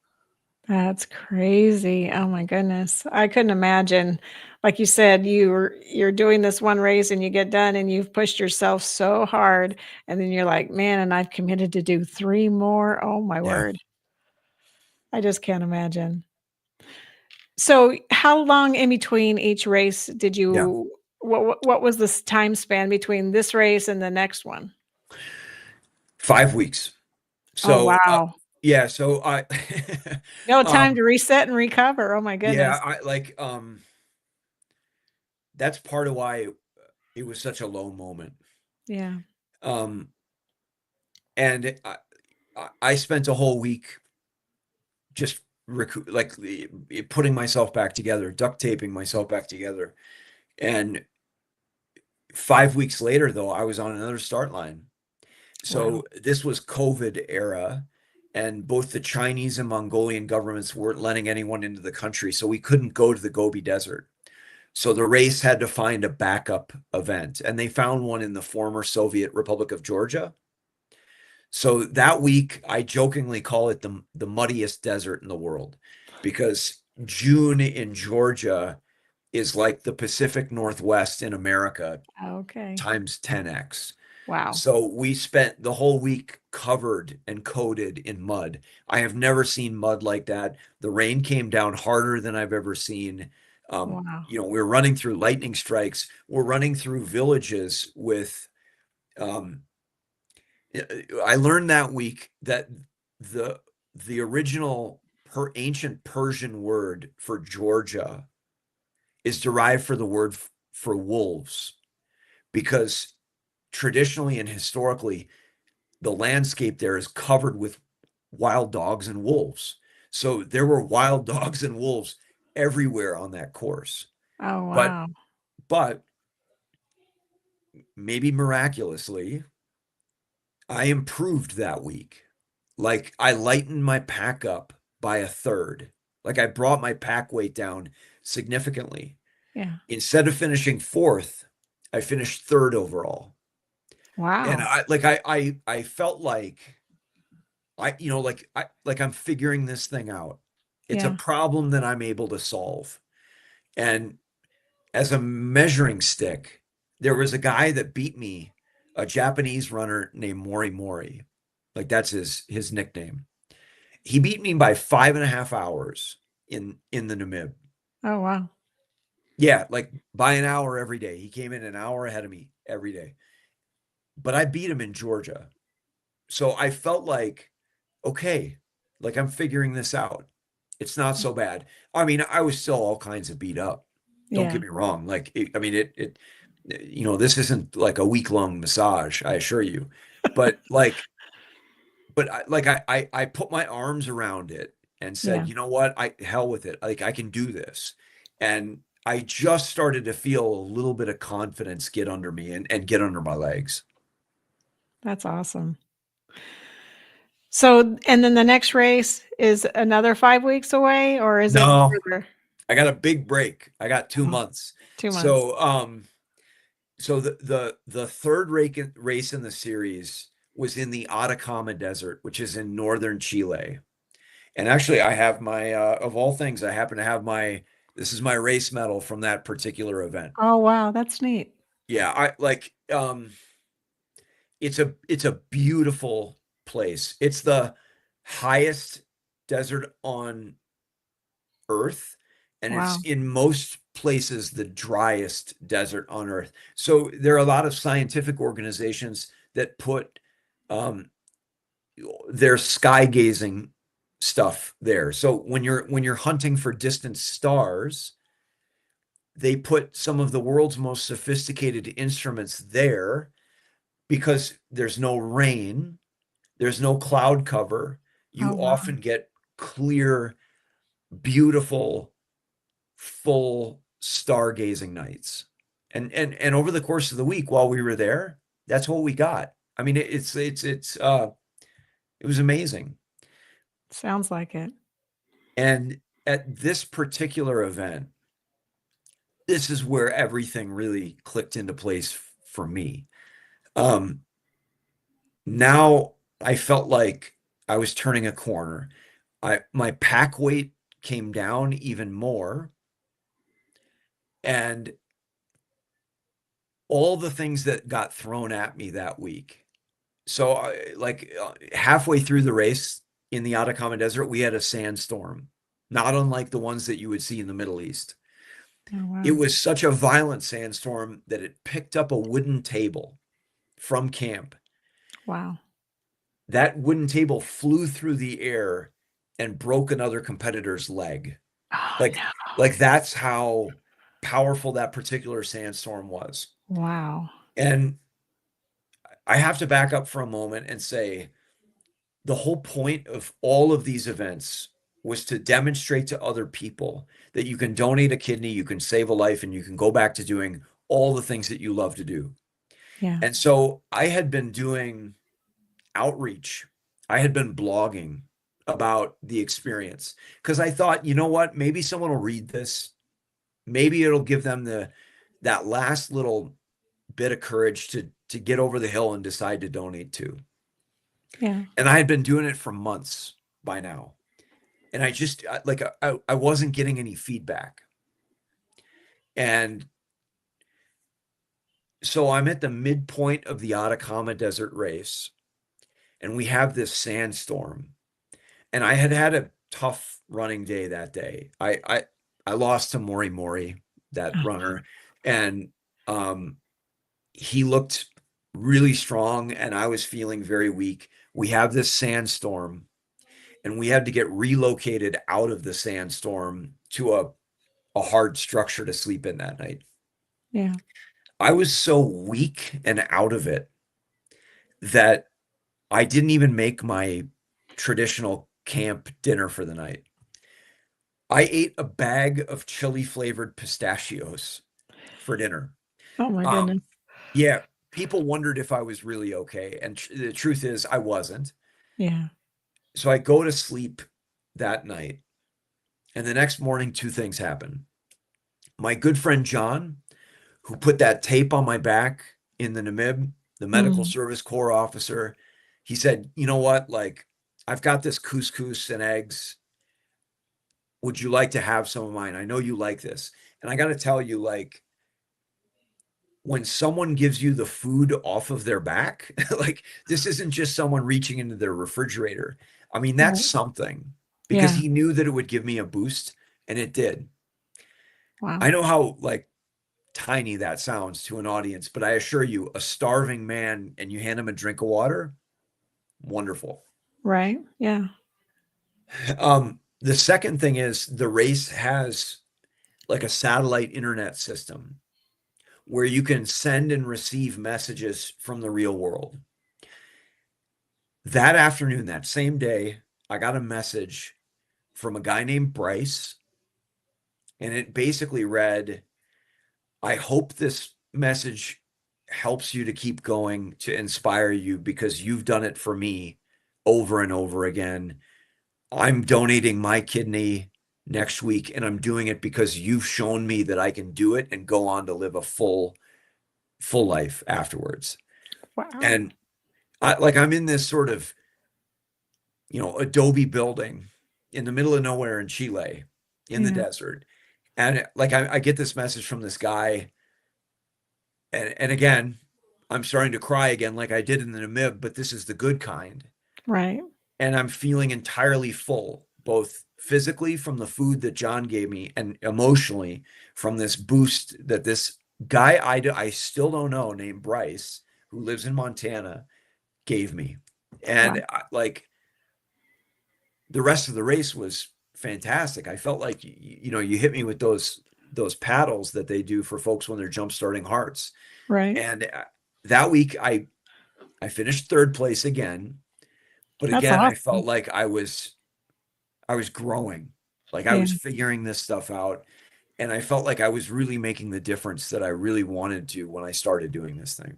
That's crazy. Oh my goodness. I couldn't imagine. Like you said, you're doing this one race and you get done and you've pushed yourself so hard, and then you're like, man, and I've committed to do 3 more. Oh my Yeah. word. I just can't imagine. So how long in between each race did you what was the time span between this race and the next one? 5 weeks. Oh So, wow. yeah, so I No time to reset and recover. Oh my yeah, goodness. that's part of why it was such a low moment. Yeah. Um, and I spent a whole week just putting myself back together, duct taping myself back together. And 5 weeks later, though, I was on another start line. So Wow. this was COVID era, and both the Chinese and Mongolian governments weren't letting anyone into the country, so we couldn't go to the Gobi Desert. So the race had to find a backup event, and they found one in the former Soviet Republic of Georgia. So that week, I jokingly call it the muddiest desert in the world, because June in Georgia is like the Pacific Northwest in America Okay. times 10x. Wow. So we spent the whole week covered and coated in mud. I have never seen mud like that. The rain came down harder than I've ever seen. Wow. We're running through lightning strikes. We're running through villages with, I learned that week that the original ancient Persian word for Georgia is derived for the word for wolves, because traditionally and historically, the landscape there is covered with wild dogs and wolves. So there were wild dogs and wolves everywhere on that course. Oh, But wow. but maybe miraculously, I improved that week. Like, I lightened my pack up by a third. Like, I brought my pack weight down significantly. Yeah. Instead of finishing fourth, I finished third overall. And Wow. I felt like I'm figuring this thing out. It's a Yeah. problem that I'm able to solve. And as a measuring stick, there was a guy that beat me, a Japanese runner named Mori Mori. Like, that's his nickname. He beat me by 5.5 hours in the Namib. Oh, wow. Yeah, like by an hour every day. He came in an hour ahead of me every day. But I beat him in Georgia. So I felt like, okay, like I'm figuring this out. It's not so bad. I mean, I was still all kinds of beat up. Don't Yeah. get me wrong. Like, this isn't like a week-long massage, I assure you. But I put my arms around it and said, Yeah. you know what? Hell with it. Like, I can do this. And I just started to feel a little bit of confidence get under me and get under my legs. That's awesome. So, and then the next race is another 5 weeks away, or is it No, further? I got a big break. I got 2 Oh, months. 2 months. So the third race in the series was in the Atacama Desert, which is in northern Chile. And actually, I have my of all things, I happen to have this is my race medal from that particular event. Oh, wow. That's neat. Yeah, it's a beautiful place. It's the highest desert on Earth, and Wow. it's in most places the driest desert on Earth. So there are a lot of scientific organizations that put their sky gazing stuff there. So when you're hunting for distant stars, they put some of the world's most sophisticated instruments there, because there's no rain, there's no cloud cover. You Oh, wow. often get clear, beautiful, full stargazing nights. And over the course of the week while we were there, that's what we got. I mean, it was amazing. Sounds like it. And at this particular event, this is where everything really clicked into place for me. Now I felt like I was turning a corner. My pack weight came down even more, and all the things that got thrown at me that week. So halfway through the race in the Atacama Desert, we had a sandstorm, not unlike the ones that you would see in the Middle East. Oh, wow. It was such a violent sandstorm that it picked up a wooden table from camp. Wow. That wooden table flew through the air and broke another competitor's leg. Oh, Like, no. like that's how powerful that particular sandstorm was. Wow. And I have to back up for a moment and say the whole point of all of these events was to demonstrate to other people that you can donate a kidney, you can save a life, and you can go back to doing all the things that you love to do. Yeah. And so I had been doing outreach. I had been blogging about the experience because I thought, you know what, maybe someone will read this maybe it'll give them that last little bit of courage to get over the hill and decide to donate too. Yeah. And I had been doing it for months by now. And I just I wasn't getting any feedback. And so I'm at the midpoint of the Atacama Desert race, and we have this sandstorm. And I had a tough running day that day. I lost to Mori Mori, that runner, and he looked really strong, and I was feeling very weak. We have this sandstorm, and we had to get relocated out of the sandstorm to a hard structure to sleep in that night. Yeah. I was so weak and out of it that I didn't even make my traditional camp dinner for the night. I ate a bag of chili flavored pistachios for dinner. Oh my goodness. Yeah, people wondered if I was really okay, and the truth is I wasn't. Yeah. So I go to sleep that night, and the next morning, two things happen. My good friend John, who put that tape on my back in the Namib, the medical service corps officer, he said, you know what, like, I've got this couscous and eggs. Would you like to have some of mine? I know you like this. And I got to tell you, like, when someone gives you the food off of their back, like, this isn't just someone reaching into their refrigerator. I mean, that's something, because he knew that it would give me a boost, and it did. Wow. I know how, like, tiny that sounds to an audience, but I assure you, a starving man and you hand him a drink of water, wonderful. Right. Yeah. The second thing is the race has like a satellite internet system where you can send and receive messages from the real world. That afternoon, that same day, I got a message from a guy named Bryce, and it basically read, I hope this message helps you to keep going, to inspire you, because you've done it for me over and over again. I'm donating my kidney next week, and I'm doing it because you've shown me that I can do it and go on to live a full life afterwards. Wow. And I'm in this sort of, adobe building in the middle of nowhere in Chile, in the desert. And like, I get this message from this guy, and again, I'm starting to cry again, like I did in the Namib, but this is the good kind. Right. And I'm feeling entirely full, both physically from the food that John gave me, and emotionally from this boost that this guy I still don't know, named Bryce, who lives in Montana, gave me. And like, the rest of the race was fantastic. I felt like, you hit me with those paddles that they do for folks when they're jump starting hearts. Right. And that week I finished third place again. But That's again, awesome. I felt like I was growing, like I was figuring this stuff out. And I felt like I was really making the difference that I really wanted to when I started doing this thing.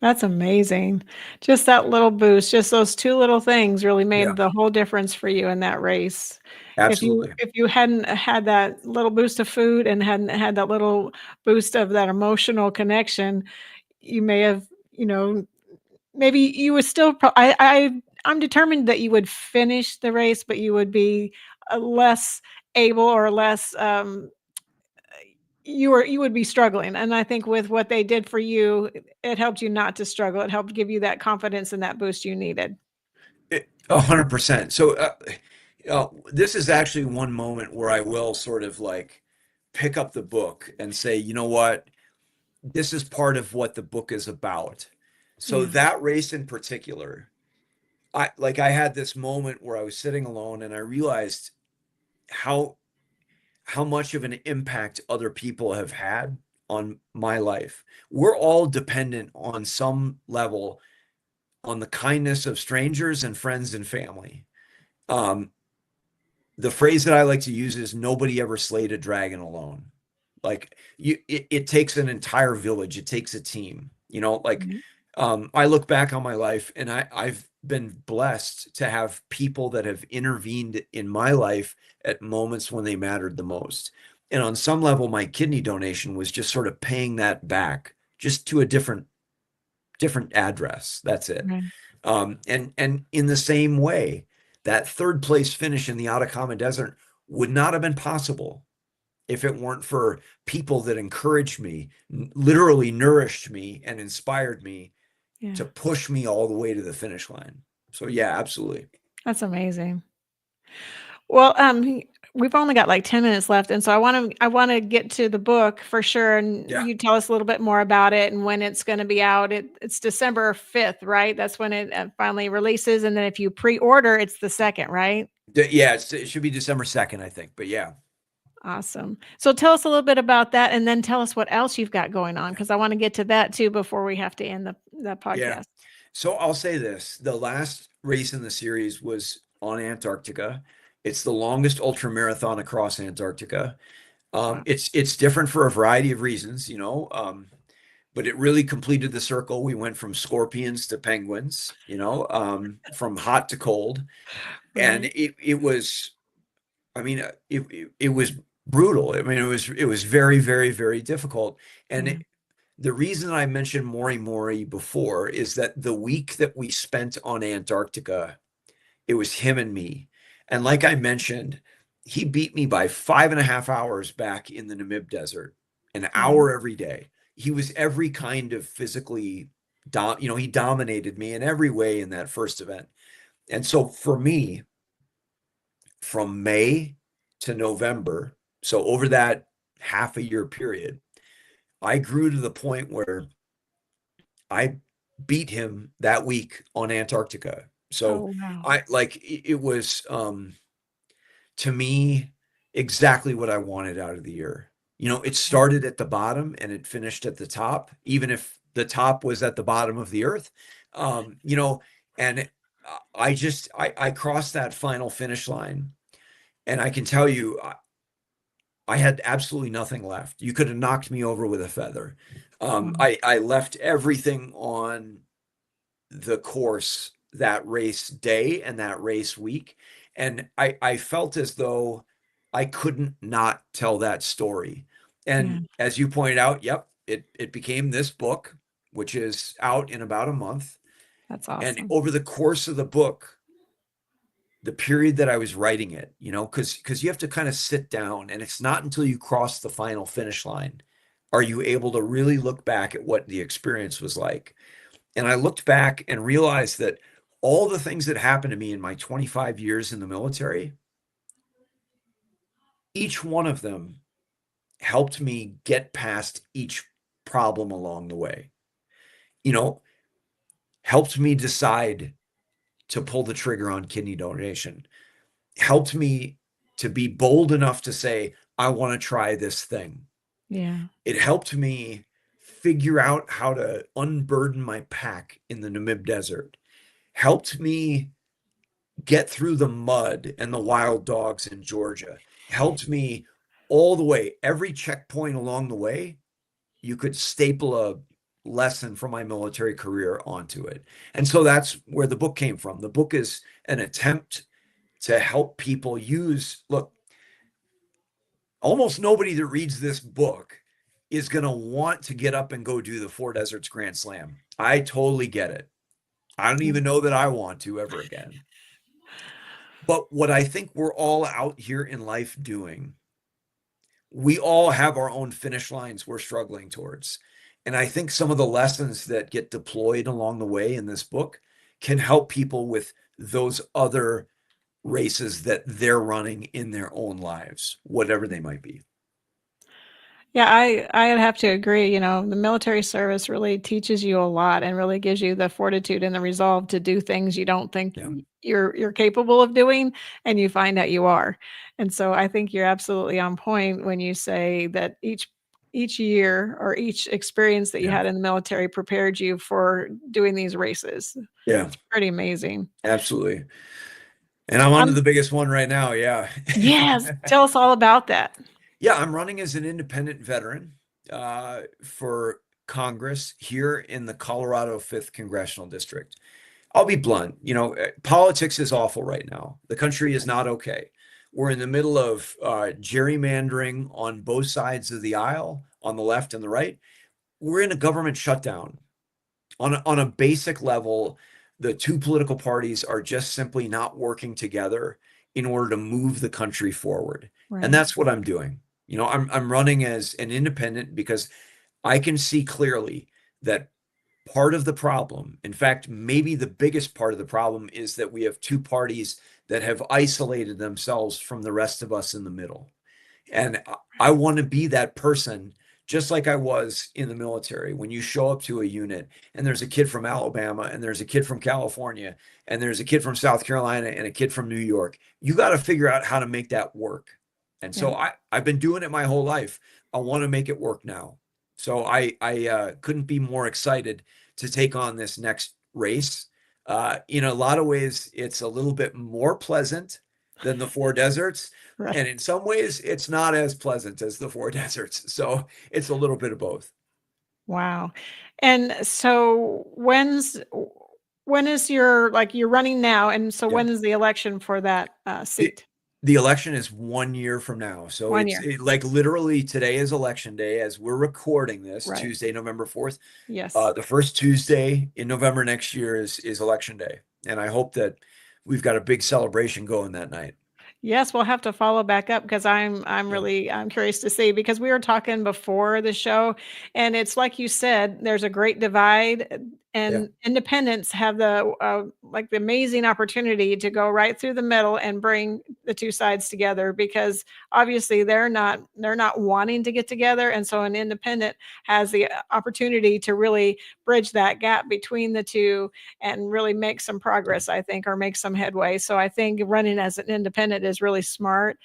That's amazing. Just that little boost, just those two little things really made the whole difference for you in that race. Absolutely. If you hadn't had that little boost of food and hadn't had that little boost of that emotional connection, you may have, maybe you would still, I'm determined that you would finish the race, but you would be less able or less, you would be struggling. And I think with what they did for you, it helped you not to struggle. It helped give you that confidence and that boost you needed. 100%. So this is actually one moment where I will sort of like pick up the book and say, you know what, this is part of what the book is about. So that race in particular, I had this moment where I was sitting alone and I realized how much of an impact other people have had on my life. We're all dependent on some level on the kindness of strangers and friends and family. The phrase that I like to use is nobody ever slayed a dragon alone. Like it takes an entire village. It takes a team, I look back on my life and I've been blessed to have people that have intervened in my life at moments when they mattered the most. And on some level, my kidney donation was just sort of paying that back, just to a different address. That's it. Right. And in the same way, that third place finish in the Atacama Desert would not have been possible if it weren't for people that encouraged me, literally nourished me and inspired me Yeah. to push me all the way to the finish line. So yeah, absolutely. That's amazing. Well, we've only got like 10 minutes left, and so I want to get to the book for sure, and Yeah. you tell us a little bit more about it and when it's going to be out. It's December 5th, right? That's when it finally releases, and then if you pre-order, it's the 2nd, right? Yeah, it should be December 2nd, I think. But yeah. Awesome. So tell us a little bit about that, and then tell us what else you've got going on, because I want to get to that too before we have to end the podcast. Yeah. So I'll say this. The last race in the series was on Antarctica. It's the longest ultra marathon across Antarctica. It's different for a variety of reasons, but it really completed the circle. We went from scorpions to penguins, from hot to cold. And it was, I mean, it was brutal. I mean, it was very, very, very difficult. And the reason I mentioned Mori Mori before is that the week that we spent on Antarctica, it was him and me. And like I mentioned, he beat me by 5.5 hours back in the Namib Desert, an hour every day. He was every kind of physically, he dominated me in every way in that first event. And so for me, from May to November, so over that half a year period, I grew to the point where I beat him that week on Antarctica. So it was to me exactly what I wanted out of the year. It started at the bottom and it finished at the top, even if the top was at the bottom of the earth. And I crossed that final finish line, and I can tell you, I had absolutely nothing left. You could have knocked me over with a feather. I left everything on the course that race day and that race week. And I felt as though I couldn't not tell that story. And as you pointed out, it became this book, which is out in about a month. That's awesome. And over the course of the book, the period that I was writing it, because you have to kind of sit down, and it's not until you cross the final finish line are you able to really look back at what the experience was like. And I looked back and realized that all the things that happened to me in my 25 years in the military, each one of them helped me get past each problem along the way. Helped me decide to pull the trigger on kidney donation, helped me to be bold enough to say, I want to try this thing. Yeah. It helped me figure out how to unburden my pack in the Namib Desert, helped me get through the mud and the wild dogs in Georgia, helped me all the way, every checkpoint along the way. You could staple a lesson from my military career onto it. And so that's where the book came from. The book is an attempt to help people look, almost nobody that reads this book is going to want to get up and go do the Four Deserts Grand Slam. I totally get it. I don't even know that I want to ever again. But what I think we're all out here in life doing, we all have our own finish lines we're struggling towards. And I think some of the lessons that get deployed along the way in this book can help people with those other races that they're running in their own lives, whatever they might be. Yeah, I'd have to agree. The military service really teaches you a lot and really gives you the fortitude and the resolve to do things you don't think you're capable of doing, and you find out you are. And so I think you're absolutely on point when you say that each year or each experience that you had in the military prepared you for doing these races. Yeah. It's pretty amazing. Absolutely. And I'm on to the biggest one right now. Yeah. Yes. Tell us all about that. Yeah, I'm running as an independent veteran for Congress here in the Colorado 5th Congressional District. I'll be blunt. Politics is awful right now. The country is not okay. We're in the middle of gerrymandering on both sides of the aisle, on the left and the right. We're in a government shutdown. On a basic level, the two political parties are just simply not working together in order to move the country forward. Right. And that's what I'm doing. You know, I'm running as an independent because I can see clearly that part of the problem, in fact, maybe the biggest part of the problem, is that we have two parties that have isolated themselves from the rest of us in the middle. And I want to be that person, just like I was in the military. When you show up to a unit and there's a kid from Alabama and there's a kid from California and there's a kid from South Carolina and a kid from New York, you got to figure out how to make that work. And so I've been doing it my whole life. I want to make it work now. So I couldn't be more excited to take on this next race. In a lot of ways, it's a little bit more pleasant than the Four Deserts. Right. And in some ways, it's not as pleasant as the Four Deserts. So it's a little bit of both. Wow. And so when is your, like, you're running now, and so Yeah. when is the election for that seat? The election is 1 year from now. So 1 year. like literally today is election day as we're recording this, Right. Tuesday, November 4th. Yes. The first Tuesday in November next year is election day. And I hope that we've got a big celebration going that night. Yes, we'll have to follow back up because I'm curious to see, because we were talking before the show, and it's like you said, there's a great divide, and independents have the like the amazing opportunity to go right through the middle and bring the two sides together, because obviously they're not wanting to get together, and so an independent has the opportunity to really bridge that gap between the two and really make some progress, I think, or make some headway. So I think running as an independent is really smart,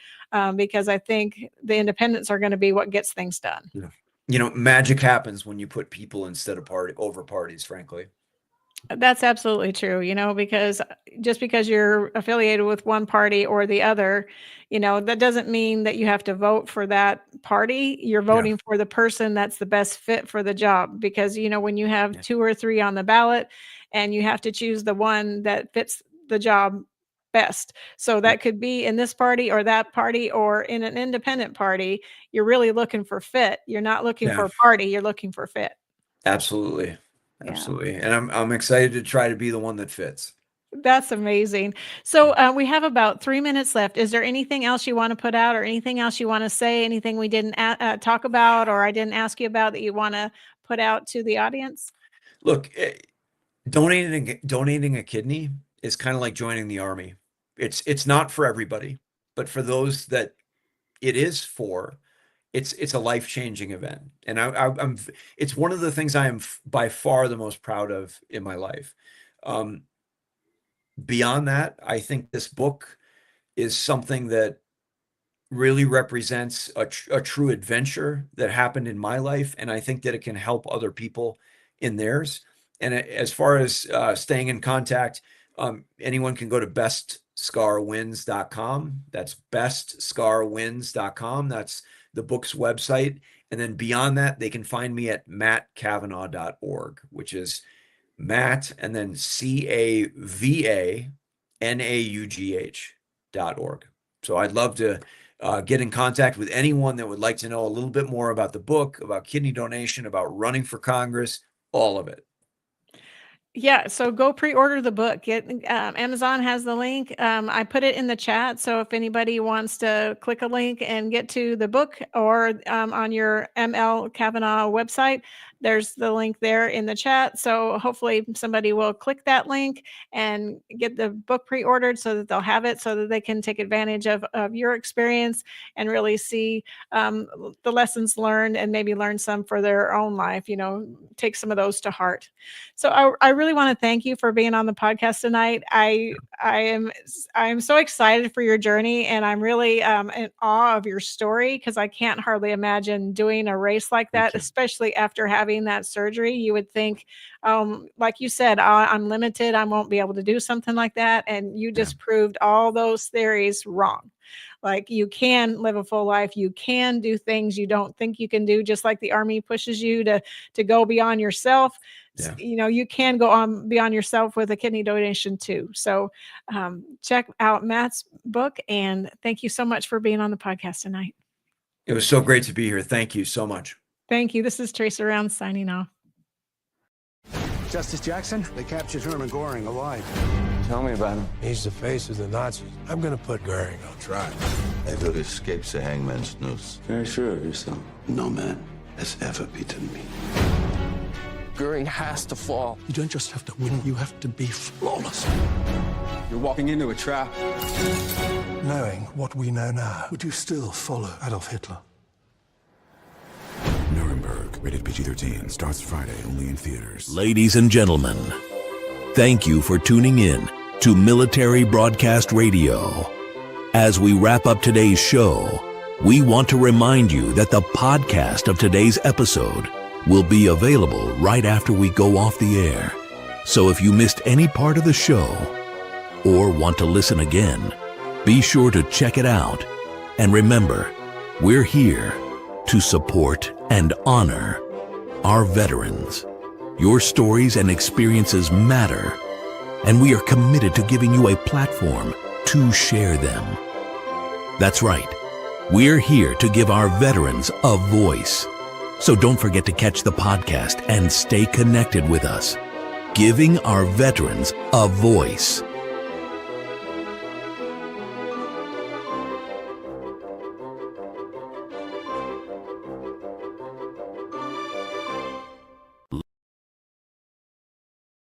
because I think the independents are going to be what gets things done. Yeah. You know, magic happens when you put people instead of over parties, frankly. That's absolutely true, because just because you're affiliated with one party or the other, that doesn't mean that you have to vote for that party. You're voting for the person that's the best fit for the job, because, when you have two or three on the ballot and you have to choose the one that fits the job best. So that could be in this party or that party or in an independent party. You're really looking for fit. You're not looking for party. You're looking for fit. Absolutely. Yeah. Absolutely. And I'm excited to try to be the one that fits. That's amazing. So we have about 3 minutes left. Is there anything else you want to put out, or anything else you want to say, anything we didn't talk about or I didn't ask you about that you want to put out to the audience? Look, donating a kidney is kind of like joining the army. It's not for everybody, but for those that it is for, it's a life-changing event. And I'm it's one of the things I am by far the most proud of in my life. Beyond that, I think this book is something that really represents a true adventure that happened in my life, and I think that it can help other people in theirs. And as far as staying in contact, anyone can go to bestscarwins.com. That's bestscarwins.com. That's the book's website. And then beyond that, they can find me at mattcavanaugh.org, which is Matt and then CAVANAUGH.org. So I'd love to get in contact with anyone that would like to know a little bit more about the book, about kidney donation, about running for Congress, all of it. Yeah, so go pre-order the book. Amazon has the link. I put it in the chat, so if anybody wants to click a link and get to the book, or on your ML Cavanaugh website, there's the link there in the chat. So hopefully somebody will click that link and get the book pre-ordered so that they'll have it, so that they can take advantage of your experience and really see the lessons learned, and maybe learn some for their own life, take some of those to heart. So I really want to thank you for being on the podcast tonight. I am so excited for your journey, and I'm really in awe of your story, because I can't hardly imagine doing a race like that, especially after having that surgery. You would think, like you said, I'm limited, I won't be able to do something like that, and you just proved all those theories wrong. Like, you can live a full life. You can do things you don't think you can do, just like the Army pushes you to go beyond yourself. Yeah. You can go on beyond yourself with a kidney donation too. So check out Matt's book, and thank you so much for being on the podcast tonight. It was so great to be here. Thank you so much. Thank you. This is Tracer Rounds signing off. Justice Jackson, they captured Herman Goring alive. Tell me about him. He's the face of the Nazis. I'm gonna put Goering on trial. Never escapes a hangman's noose. Very sure of yourself. No man has ever beaten me. Goering has to fall. You don't just have to win, you have to be flawless. You're walking into a trap. Knowing what we know now, would you still follow Adolf Hitler? Nuremberg, rated PG-13, starts Friday only in theaters. Ladies and gentlemen, thank you for tuning in to Military Broadcast Radio. As we wrap up today's show, we want to remind you that the podcast of today's episode will be available right after we go off the air. So if you missed any part of the show or want to listen again, be sure to check it out. And remember, we're here to support and honor our veterans. Your stories and experiences matter, and we are committed to giving you a platform to share them. That's right. We're here to give our veterans a voice. So don't forget to catch the podcast and stay connected with us. Giving our veterans a voice.